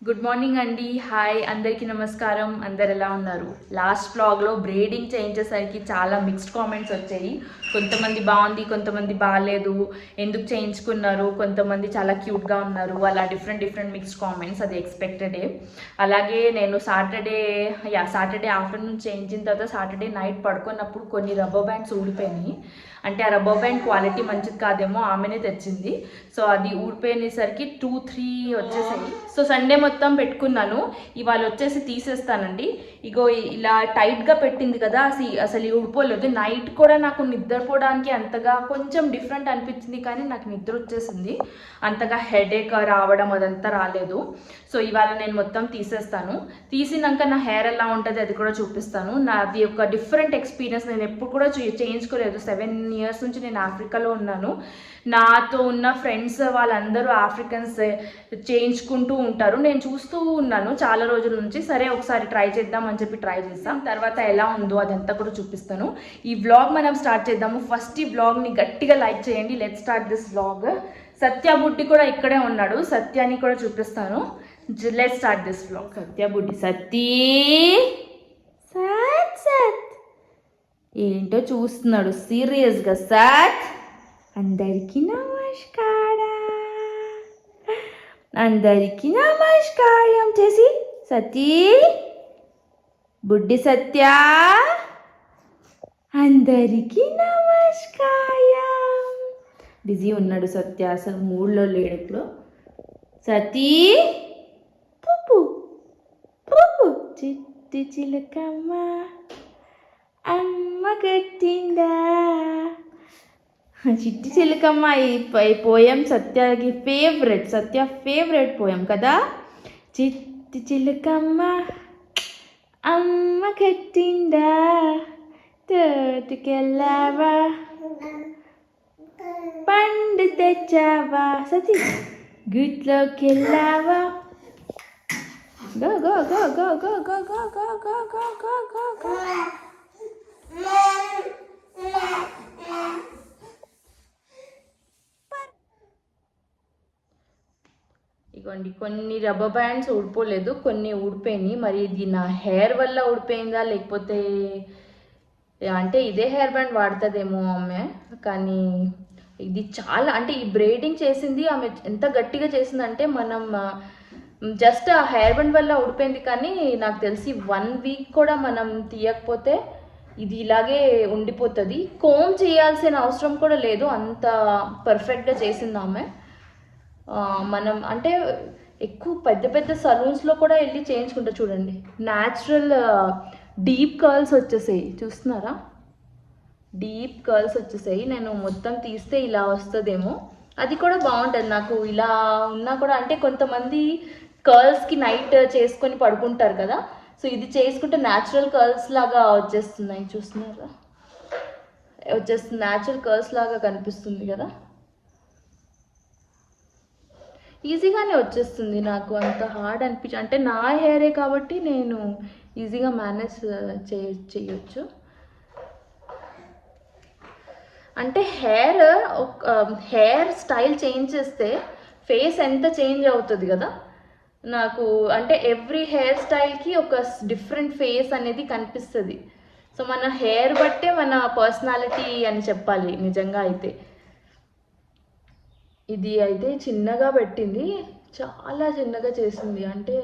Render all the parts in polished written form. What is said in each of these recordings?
Good morning అండి. Hi, అందరికీ నమస్కారం. అందరు ఎలా ఉన్నారు? లాస్ట్ వ్లాగ్లో బ్రేడింగ్ చేయించేసరికి చాలా మిక్స్డ్ కామెంట్స్ వచ్చాయి. కొంతమంది బాగుంది, కొంతమంది బాగాలేదు, ఎందుకు చేయించుకున్నారు, కొంతమంది చాలా క్యూట్గా ఉన్నారు, అలా డిఫరెంట్ మిక్స్డ్ కామెంట్స్. అది ఎక్స్పెక్టెడే. అలాగే నేను సాటర్డే ఆఫ్టర్నూన్ చేయించిన తర్వాత సాటర్డే నైట్ పడుకున్నప్పుడు కొన్ని రబ్బర్ బ్యాండ్స్ ఊడిపోయినాయి. అంటే ఆ రబ్బర్ బ్యాండ్ క్వాలిటీ మంచిది కాదేమో, ఆమెనే తెచ్చింది. సో అది ఊడిపోయినసరికి 2-3 వచ్చేసాయి. సో సండే మొత్తం పెట్టుకున్నాను. ఇవాళ వచ్చేసి తీసేస్తానండి. ఇగో ఇలా టైట్గా పెట్టింది కదా, అసలు ఊడిపోలేదు. నైట్ కూడా నాకు నిద్రపోవడానికి అంతగా కొంచెం డిఫరెంట్ అనిపించింది, కానీ నాకు నిద్ర వచ్చేసింది. అంతగా హెడేక్ రావడం అదంతా రాలేదు. సో ఇవాళ నేను మొత్తం తీసేస్తాను. తీసినాక నా హెయిర్ ఎలా ఉంటుంది అది కూడా చూపిస్తాను. నాది ఒక డిఫరెంట్ ఎక్స్పీరియన్స్. నేను ఎప్పుడు కూడా చేయించుకోలేదు. 7 years నుంచి నేను ఆఫ్రికాలో ఉన్నాను. నాతో ఉన్న ఫ్రెండ్స్ వాళ్ళందరూ ఆఫ్రికన్స్ చేయించుకుంటూ ఉంటారు. నేను చూస్తూ ఉన్నాను చాలా రోజుల నుంచి. సరే ఒకసారి ట్రై చేద్దాం అని చెప్పి ట్రై చేస్తాం. తర్వాత ఎలా ఉందో అదంతా కూడా చూపిస్తాను. ఈ వ్లాగ్ మనం స్టార్ట్ చేద్దాము. ఫస్ట్ ఈ వ్లాగ్ని గట్టిగా లైక్ చేయండి. Let's start this vlog. Satya బుడ్డి కూడా ఇక్కడే ఉన్నాడు. సత్యాన్ని కూడా చూపిస్తాను. Let's start this vlog. Satya బుడ్డి సత్ ఏంటో చూస్తున్నాడు సీరియస్గా. సత్ అందరికీ నమస్కారం చేసి సతీ బుడ్డి సత్య అందరికీ నమస్కారం. బిజీ ఉన్నాడు సత్య, అసలు మూడ్లో లేడు ఇప్పుడు. సతీ పుప్పు పుప్పు చిట్టి చిలకమ్మ అమ్మ కట్టిందా. చిట్టి చిలకమ్మ ఈ పోయం సత్యకి సత్య ఫేవరెట్ పోయం కదా. చిట్టి చిలకమ్మ అమ్మ కట్టిందా, తోటకెళ్ళావా, పండు తెచ్చావా, సతీ గుట్లోకి వెళ్ళావా. Go go go go go go go go go go go go go. ఇగోండి, కొన్ని రబ్బర్ బ్యాండ్స్ ఊడిపోలేదు, కొన్ని ఊడిపోయినాయి. మరి ఇది నా హెయిర్ వల్ల ఊడిపోయిందా, లేకపోతే అంటే ఇదే హెయిర్ బ్యాండ్ వాడుతుందేమో ఆమె. కానీ ఇది చాలా, అంటే ఈ బ్రేడింగ్ చేసింది ఆమె ఎంత గట్టిగా చేసిందంటే, మనం జస్ట్ ఆ హెయిర్ బ్యాండ్ వల్ల ఊడిపోయింది. కానీ నాకు తెలిసి 1 week కూడా మనం తీయకపోతే ఇది ఇలాగే ఉండిపోతుంది. కోమ్ చేయాల్సిన అవసరం కూడా లేదు, అంత పర్ఫెక్ట్గా చేసింది ఆమె. మనం అంటే ఎక్కువ పెద్ద సలూన్స్లో కూడా వెళ్ళి చేయించుకుంటా. చూడండి, న్యాచురల్ డీప్ కర్ల్స్ వచ్చేసాయి, చూస్తున్నారా? డీప్ కర్ల్స్ వచ్చేసాయి. నేను మొత్తం తీస్తే ఇలా వస్తుందేమో, అది కూడా బాగుంటుంది నాకు. ఇలా ఉన్నా కూడా, అంటే కొంతమంది కర్ల్స్కి నైట్ చేసుకొని పడుకుంటారు కదా, సో ఇది చేసుకుంటే న్యాచురల్ కర్ల్స్ లాగా వచ్చేస్తున్నాయి. చూస్తున్నారా, వచ్చేస్తుంది, న్యాచురల్ కర్ల్స్ లాగా కనిపిస్తుంది కదా. ఈజీగానే వచ్చేస్తుంది, నాకు అంత హార్డ్ అంటే నా హెయిరే కాబట్టి నేను ఈజీగా మేనేజ్ చేయొచ్చు. అంటే హెయిర్ స్టైల్ చేంజ్ చేస్తే ఫేస్ ఎంత చేంజ్ అవుతుంది కదా. నాకు అంటే ఎవ్రీ హెయిర్ స్టైల్కి ఒక డిఫరెంట్ ఫేస్ అనేది కనిపిస్తుంది. సో మన హెయిర్ బట్టే మన పర్సనాలిటీ అని చెప్పాలి నిజంగా అయితే. ఇది అయితే చిన్నగా పెట్టింది, చాలా చిన్నగా చేసింది. అంటే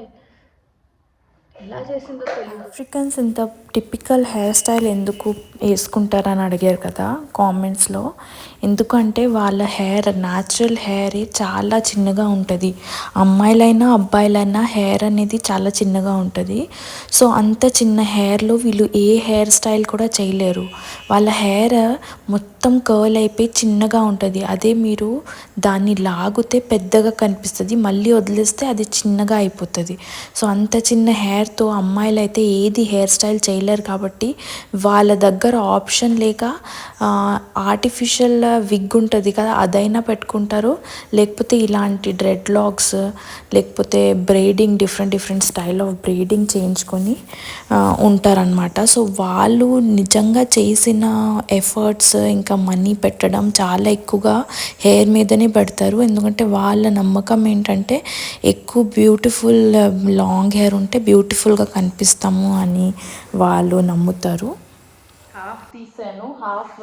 ఎలా చేసిందో తెలియదు. ఆఫ్రికన్స్ ఇంత టిపికల్ హెయిర్ స్టైల్ ఎందుకు వేసుకుంటారని అడిగారు కదా కామెంట్స్లో. ఎందుకంటే వాళ్ళ హెయిర్, న్యాచురల్ హెయిర్ చాలా చిన్నగా ఉంటుంది. అమ్మాయిలైనా అబ్బాయిలైనా హెయిర్ అనేది చాలా చిన్నగా ఉంటుంది. సో అంత చిన్న హెయిర్లో వీళ్ళు ఏ హెయిర్ స్టైల్ కూడా చేయలేరు. వాళ్ళ హెయిర్ మొత్తం కర్ల్ అయిపోయి చిన్నగా ఉంటుంది. అదే మీరు దాన్ని లాగితే పెద్దగా కనిపిస్తుంది, మళ్ళీ వదిలేస్తే అది చిన్నగా అయిపోతుంది. సో అంత చిన్న హెయిర్తో అమ్మాయిలు అయితే ఏది హెయిర్ స్టైల్ చేయలేరు. కాబట్టి వాళ్ళ దగ్గర ఆప్షన్ లేక ఆర్టిఫిషియల్ విగ్ ఉంటుంది కదా, అదైనా పెట్టుకుంటారు. లేకపోతే ఇలాంటి డ్రెడ్ లాక్స్, లేకపోతే బ్రైడింగ్, డిఫరెంట్ స్టైల్ ఆఫ్ బ్రైడింగ్ చేయించుకొని ఉంటారనమాట. సో వాళ్ళు నిజంగా చేసిన ఎఫర్ట్స్, ఇంకా ఇంకా మనీ పెట్టడం చాలా ఎక్కువగా హెయిర్ మీదనే పెడతారు. ఎందుకంటే వాళ్ళ నమ్మకం ఏంటంటే ఎక్కువ బ్యూటిఫుల్ లాంగ్ హెయిర్ ఉంటే బ్యూటిఫుల్గా కనిపిస్తాము అని వాళ్ళు నమ్ముతారు. హాఫ్ తీసాను, హాఫ్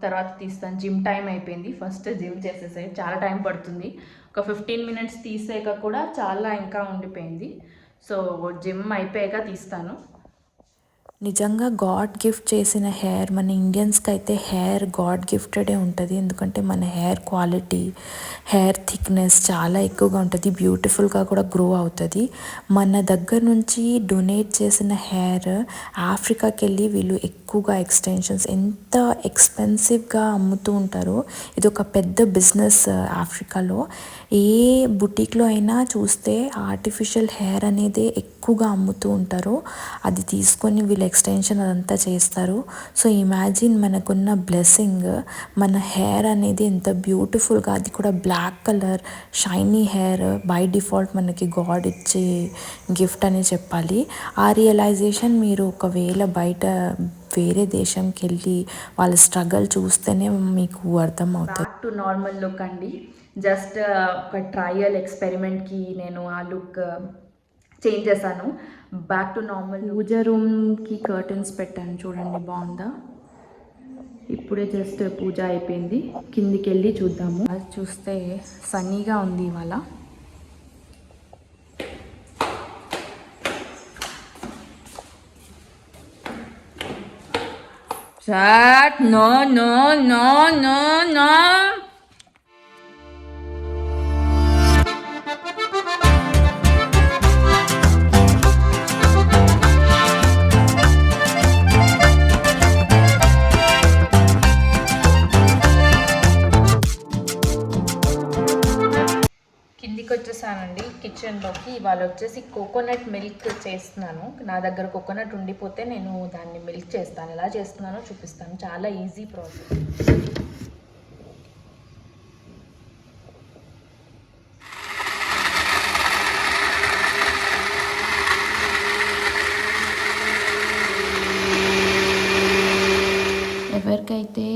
తర్వాత తీస్తాను. జిమ్ టైం అయిపోయింది. ఫస్ట్ జిమ్ చేసేసాయి, చాలా టైం పడుతుంది. ఒక 15 మినిట్స్ తీసాక కూడా చాలా ఇంకా ఉండిపోయింది. సో జిమ్ అయిపోయాక తీస్తాను. నిజంగా గాడ్ గిఫ్ట్ చేసిన హెయిర్ మన ఇండియన్స్కి అయితే హెయిర్ గాడ్ గిఫ్టెడే ఉంటుంది. ఎందుకంటే మన హెయిర్ క్వాలిటీ, హెయిర్ థిక్నెస్ చాలా ఎక్కువగా ఉంటుంది, బ్యూటిఫుల్గా కూడా గ్రో అవుతుంది. మన దగ్గర నుంచి డొనేట్ చేసిన హెయిర్ ఆఫ్రికాకి వెళ్ళి వీళ్ళు ఎక్కువగా ఎక్స్టెన్షన్స్ ఎంత ఎక్స్పెన్సివ్గా అమ్ముతూ ఉంటారో. ఇది ఒక పెద్ద బిజినెస్ ఆఫ్రికాలో. ఏ బుటీక్లో అయినా చూస్తే ఆర్టిఫిషియల్ హెయిర్ అనేది ఎక్కువగా అమ్ముతూ ఉంటారు. అది తీసుకొని వీళ్ళు ఎక్స్టెన్షన్ అదంతా చేస్తారు. సో ఇమాజిన్ మనకున్న బ్లెస్సింగ్, మన హెయిర్ అనేది ఎంత బ్యూటిఫుల్గా, అది కూడా black colour shiny hair by default మనకి గాడ్ ఇచ్చే గిఫ్ట్ అని చెప్పాలి. ఆ రియలైజేషన్ మీరు ఒకవేళ బయట వేరే దేశంకి వెళ్ళి వాళ్ళ స్ట్రగల్ చూస్తేనే మీకు అర్థమవుతుంది. బ్యాక్ టు నార్మల్ లుక్ అండి. జస్ట్ ఒక ట్రయల్ ఎక్స్పెరిమెంట్కి నేను ఆ లుక్ చేంజ్ చేశాను. Back to normal. పూజ రూమ్కి కర్టన్స్ పెట్టాను చూడండి, బాగుందా? ఇప్పుడే జస్ట్ పూజ అయిపోయింది, కిందికి వెళ్ళి చూద్దాము. అది చూస్తే సన్నీగా ఉంది ఇవాళ. Chat, no, no, no, no, no. కిందికి వచ్చేసానండి కిచెన్లోకి. ఇవాళ వచ్చేసి కోకోనట్ మిల్క్ చేస్తున్నాను. నా దగ్గర కోకోనట్ ఉండిపోతే నేను దాన్ని మిల్క్ చేస్తాను. ఎలా చేస్తున్నానో చూపిస్తాను, చాలా ఈజీ ప్రాసెస్. ఎవరికైతే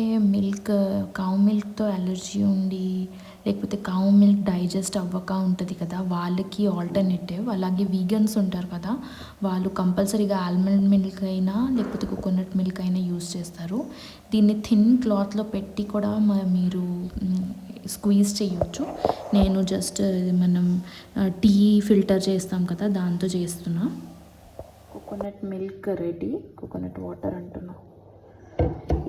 కౌ మిల్క్తో అలర్జీ ఉండి లేకపోతే కౌ మిల్క్ డైజెస్ట్ అవ్వక ఉంటుంది కదా, వాళ్ళకి ఆల్టర్నేటివ్. అలాగే వీగన్స్ ఉంటారు కదా, వాళ్ళు కంపల్సరీగా ఆల్మండ్ మిల్క్ అయినా లేకపోతే కోకోనట్ మిల్క్ అయినా యూస్ చేస్తారు. దీన్ని థిన్ క్లాత్లో పెట్టి కూడా మీరు స్క్వీజ్ చేయొచ్చు. నేను జస్ట్ మనం టీ ఫిల్టర్ చేస్తాం కదా, దాంతో చేస్తున్నా. Coconut milk ready, coconut water అంటున్నా.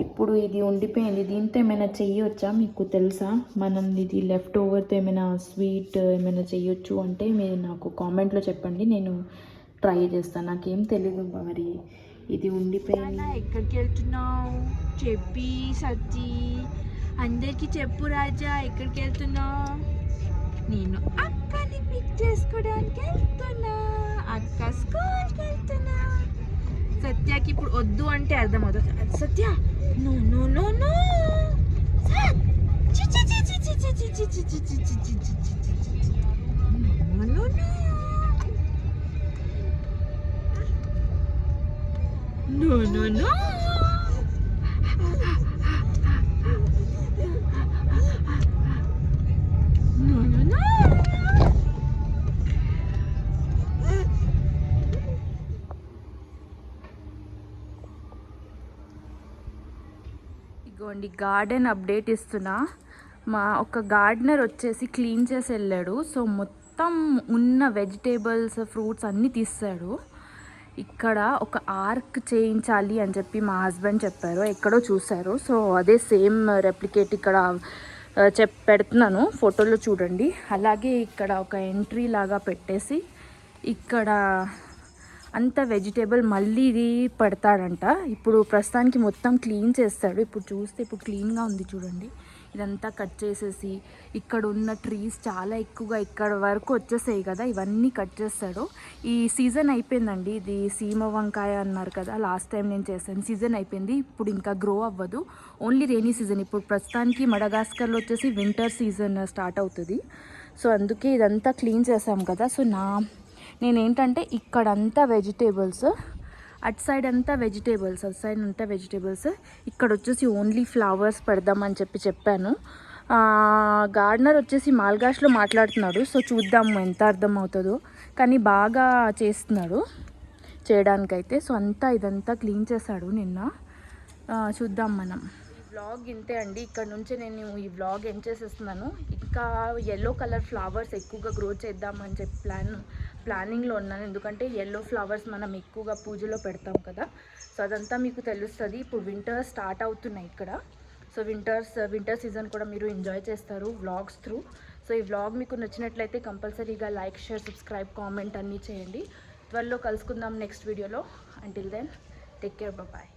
ఇప్పుడు ఇది ఉండిపోయింది, దీంతో ఏమైనా చెయ్యొచ్చా మీకు తెలుసా? మనం ఇది లెఫ్ట్ ఓవర్తో ఏమైనా స్వీట్ ఏమైనా చెయ్యొచ్చు అంటే మీరు నాకు కామెంట్లో చెప్పండి, నేను ట్రై చేస్తాను. నాకేం తెలీదు మరి. ఇది ఉండిపోయింది. ఎక్కడికి వెళ్తున్నావు చెప్పి సచ్చి అందరికి చెప్పు రాజా. ఎక్కడికి వెళ్తున్నావు? నేను అక్కని పిక్ చేసుకోవడానికి వెళ్తున్నా, అక్క స్కూల్కి వెళ్తున్నా. సత్యకి ఇప్పుడు వద్దు అంటే అర్థమవుతుంది. Satya no no no no no no no. ఇదిగోండి గార్డెన్ అప్డేట్ ఇస్తున్నా. మా ఒక గార్డెనర్ వచ్చేసి క్లీన్ చేసి వెళ్ళాడు. సో మొత్తం ఉన్న వెజిటేబుల్స్ ఫ్రూట్స్ అన్నీ తీస్తాడు. ఇక్కడ ఒక ఆర్క్ చేయించాలి అని చెప్పి మా హస్బెండ్ చెప్పారు, ఎక్కడో చూశారు. సో అదే సేమ్ రెప్లికేట్ ఇక్కడ పెడుతున్నాను, ఫోటోలో చూడండి. అలాగే ఇక్కడ ఒక ఎంట్రీ లాగా పెట్టేసి ఇక్కడ అంత వెజిటేబుల్ మళ్ళీ ఇది పెడతాడంట. ఇప్పుడు ప్రస్తుతానికి మొత్తం క్లీన్ చేస్తాడు. ఇప్పుడు చూస్తే ఇప్పుడు క్లీన్గా ఉంది చూడండి. ఇదంతా కట్ చేసేసి ఇక్కడ ఉన్న ట్రీస్ చాలా ఎక్కువగా ఇక్కడ వరకు వచ్చేసాయి కదా, ఇవన్నీ కట్ చేస్తాడు. ఈ సీజన్ అయిపోయిందండి. ఇది సీమ వంకాయ అన్నారు కదా, లాస్ట్ టైం నేను చేశాను. సీజన్ అయిపోయింది, ఇప్పుడు ఇంకా గ్రో అవ్వదు, ఓన్లీ రెయినీ సీజన్. ఇప్పుడు ప్రస్తుతానికి మడగాస్కర్లో వచ్చేసి వింటర్ సీజన్ స్టార్ట్ అవుతుంది. సో అందుకే ఇదంతా క్లీన్ చేసాం కదా. సో నేనేంటంటే ఇక్కడంతా వెజిటేబుల్స్ అటు సైడ్ అంతా వెజిటేబుల్స్, అటు సైడ్ అంతా వెజిటేబుల్స్. ఇక్కడ వచ్చేసి ఓన్లీ ఫ్లవర్స్ పెడదామని చెప్పాను. గార్డెనర్ వచ్చేసి మాల్గాష్లో మాట్లాడుతున్నాడు, సో చూద్దాము ఎంత అర్థం అవుతుందో. కానీ బాగా చేస్తున్నాడు చేయడానికైతే. సో ఇదంతా క్లీన్ చేశాడు నిన్న. చూద్దాం మనం. ఈ వ్లాగ్ ఇంతే అండి. ఇక్కడ నుంచి నేను ఈ వ్లాగ్ ఎండ్ చేసేస్తున్నాను. ఇంకా ఎల్లో కలర్ ఫ్లవర్స్ ఎక్కువగా గ్రో చేద్దామని చెప్పి ప్లానింగ్లో ఉన్నాను. ఎందుకంటే ఎల్లో ఫ్లవర్స్ మనం ఎక్కువగా పూజలో పెడతాం కదా. సో అదంతా మీకు తెలుస్తుంది. ఇప్పుడు వింటర్ స్టార్ట్ అవుతున్నాయి ఇక్కడ. సో వింటర్ సీజన్ కూడా మీరు ఎంజాయ్ చేస్తారు వ్లాగ్స్ త్రూ. సో ఈ వ్లాగ్ మీకు నచ్చినట్లయితే కంపల్సరీగా లైక్, షేర్, సబ్స్క్రైబ్, కామెంట్ అన్నీ చేయండి. త్వరలో కలుసుకుందాం నెక్స్ట్ వీడియోలో. Until then take care, bye.